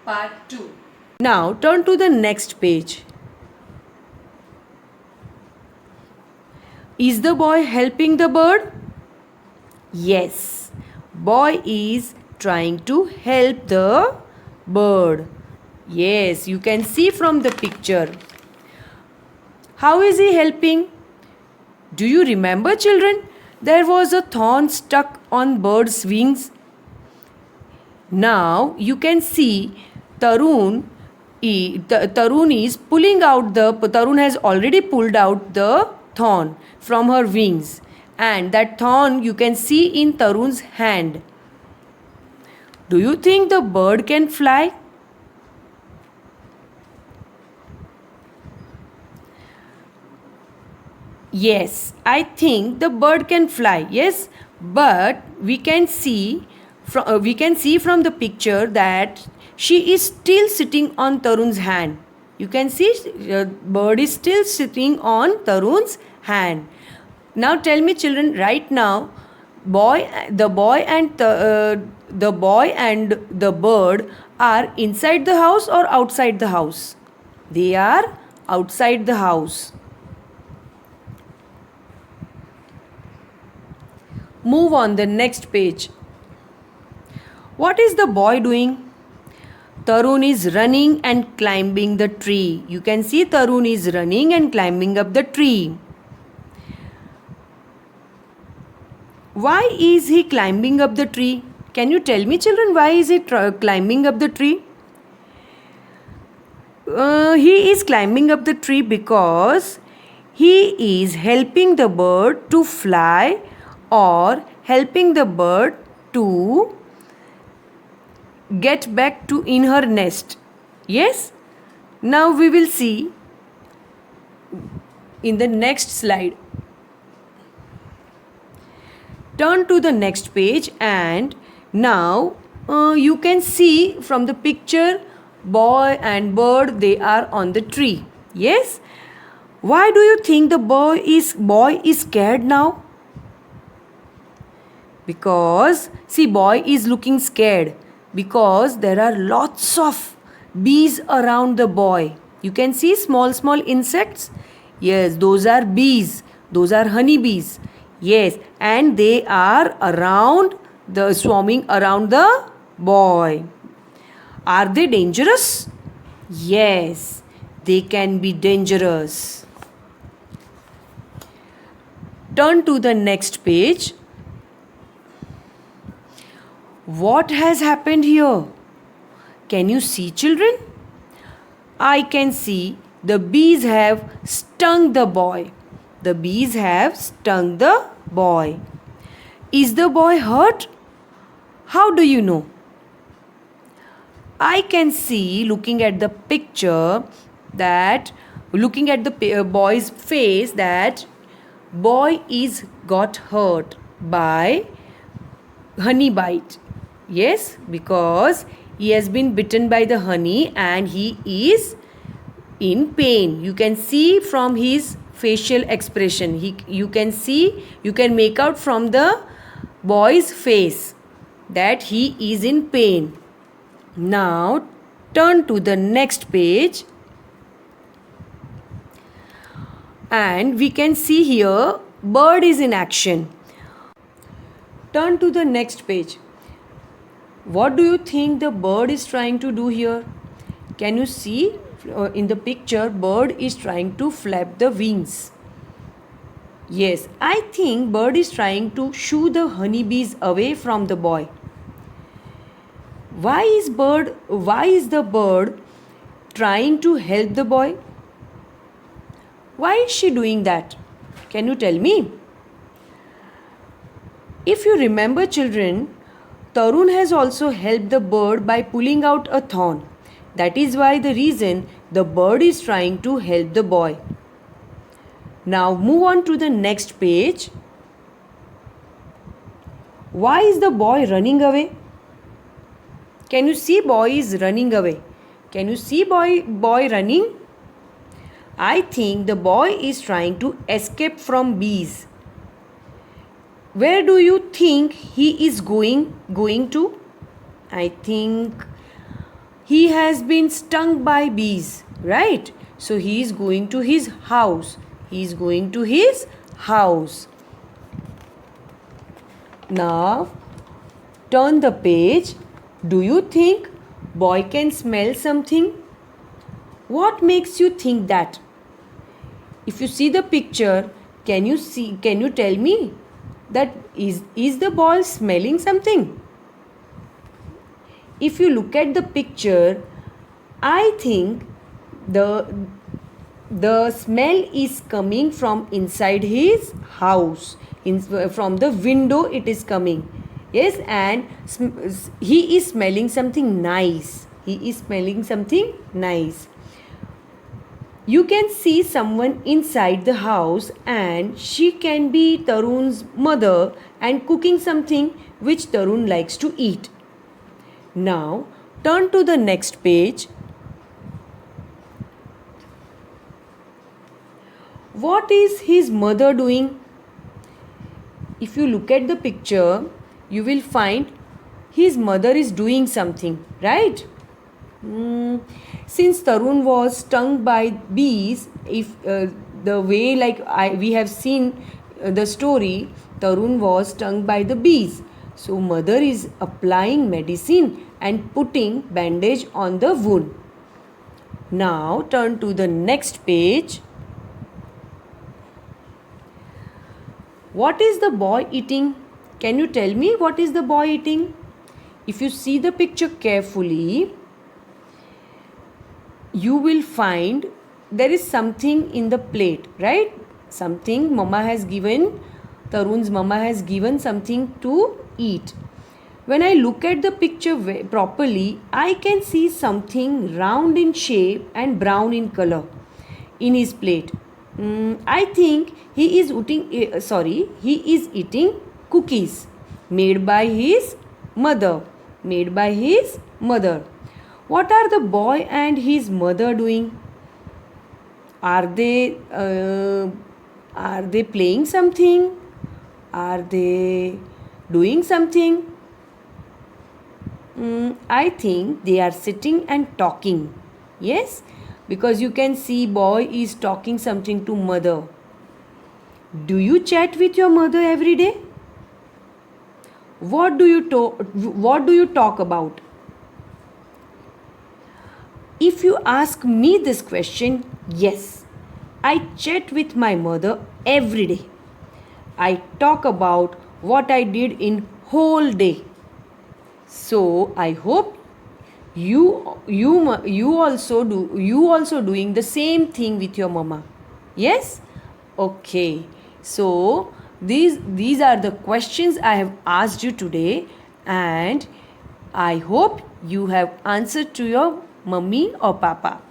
Part 2. Now turn to the next page. Is the boy helping the bird? Yes, boy is trying to help the bird. Yes, you can see from the picture. How is he helping? Do you remember, children? There was a thorn stuck on bird's wings. Now you can see Tarun Tarun has already pulled out the thorn from her wings, and that thorn you can see in Tarun's hand. Do you think the bird can fly? Yes, I think the bird can fly. Yes, but we can see from the picture that she is still sitting on Tarun's hand. You can see bird is still sitting on Tarun's hand. Now tell me, children, right now, the boy and the bird are inside the house or outside the house? They are outside the house. Move on the next page. What is the boy doing? Tarun is running and climbing the tree. You can see Tarun is running and climbing up the tree. Why is he climbing up the tree? Can you tell me, children, why is he climbing up the tree? He is climbing up the tree because he is helping the bird to fly or helping the bird to get back to in her nest. Yes? Now we will see in the next slide. Turn to the next page, and now you can see from the picture boy and bird, they are on the tree. Yes? Why do you think the boy is scared now? Because see, boy is looking scared because there are lots of bees around the boy. You can see small insects. Yes, those are bees. Those are honey bees. Yes, and they are swarming around the boy. Are they dangerous? Yes, they can be dangerous. Turn to the next page. What has happened here? Can you see, children? I can see the bees have stung the boy. The bees have stung the boy. Is the boy hurt? How do you know? I can see, looking at the picture, looking at the boy's face, that boy is got hurt by honey bite. Yes, because he has been bitten by the honey and he is in pain. You can see from his facial expression. You can make out from the boy's face that he is in pain. Now turn to the next page, and we can see here bird is in action. Turn to the next page. What do you think the bird is trying to do here? Can you see in the picture, bird is trying to flap the wings. Yes, I think bird is trying to shoo the honeybees away from the boy. Why is the bird trying to help the boy? Why is she doing that? Can you tell me? If you remember, children, Tarun has also helped the bird by pulling out a thorn. That is why the reason the bird is trying to help the boy. Now move on to the next page. Why is the boy running away? Can you see boy is running away? Can you see boy running? I think the boy is trying to escape from bees. Where do you think he is going to? I think he has been stung by bees, right? So he is going to his house. He is going to his house. Now turn the page. Do you think boy can smell something? What makes you think that? If you see the picture, can you tell me that is the boy smelling something? If you look at the picture, I think the smell is coming from inside his house. From the window it is coming. Yes, and he is smelling something nice. He is smelling something nice. You can see someone inside the house, and she can be Tarun's mother and cooking something which Tarun likes to eat. Now turn to the next page. What is his mother doing? If you look at the picture, you will find his mother is doing something, right? Since Tarun was stung by bees, if the way we have seen the story, Tarun was stung by the bees. So mother is applying medicine and putting bandage on the wound. Now turn to the next page. What is the boy eating? Can you tell me what is the boy eating? If you see the picture carefully, you will find there is something in the plate, right? Something Tarun's mama has given something to eat. When I look at the picture properly, I can see something round in shape and brown in color in his plate. I think he is eating cookies made by his mother. What are the boy and his mother doing? Are they playing something? Are they doing something? I think they are sitting and talking. Yes, because you can see boy is talking something to mother. Do you chat with your mother every day? What do you talk about? If you ask me this question, yes, I chat with my mother every day. I talk about what I did in whole day. So I hope you also doing the same thing with your mama. Yes? Okay. So these are the questions I have asked you today, and I hope you have answered to your mummy or papa.